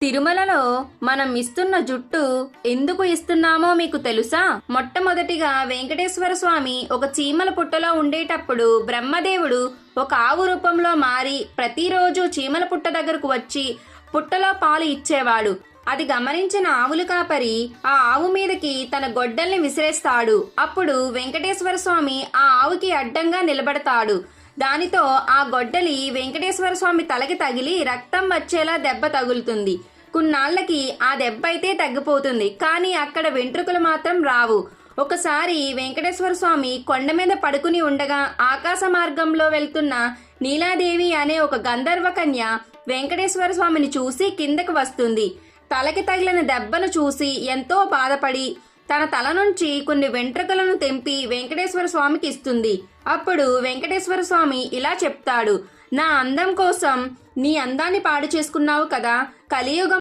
తిరుమలలో మనం ఇస్తున్న జుట్టు ఎందుకు ఇస్తున్నామో మీకు తెలుసా? మొట్టమొదటిగా వెంకటేశ్వర స్వామి ఒక చీమల పుట్టలో ఉండేటప్పుడు బ్రహ్మదేవుడు ఒక ఆవు రూపంలో మారి ప్రతిరోజు చీమల పుట్ట దగ్గరకు వచ్చి పుట్టలో పాలు ఇచ్చేవాడు. అది గమనించిన ఆవుల కాపరి ఆ ఆవు మీదకి తన గొడ్డల్ని విసిరేస్తాడు. అప్పుడు వెంకటేశ్వర స్వామి ఆ ఆవుకి అడ్డంగా నిలబడతాడు. దానితో ఆ గొడ్డలి వెంకటేశ్వర స్వామి తలకి తగిలి రక్తం వచ్చేలా దెబ్బ తగులుతుంది. కొన్నాళ్లకి ఆ దెబ్బ అయితే తగ్గిపోతుంది, కానీ అక్కడ వెంట్రుకలు మాత్రం రావు. ఒకసారి వెంకటేశ్వర స్వామి కొండ మీద పడుకుని ఉండగా ఆకాశ మార్గంలో వెళ్తున్న నీలాదేవి అనే ఒక గంధర్వ కన్య వెంకటేశ్వర స్వామిని చూసి కిందకు వస్తుంది. తలకి తగిలిన దెబ్బను చూసి ఎంతో బాధపడి తన తల నుంచి కొన్ని వెంట్రుకలను తెంపి వెంకటేశ్వర స్వామికి ఇస్తుంది. అప్పుడు వెంకటేశ్వర స్వామి ఇలా చెప్తాడు, నా అందం కోసం నీ అందాన్ని పాడు చేసుకున్నావు కదా, కలియుగం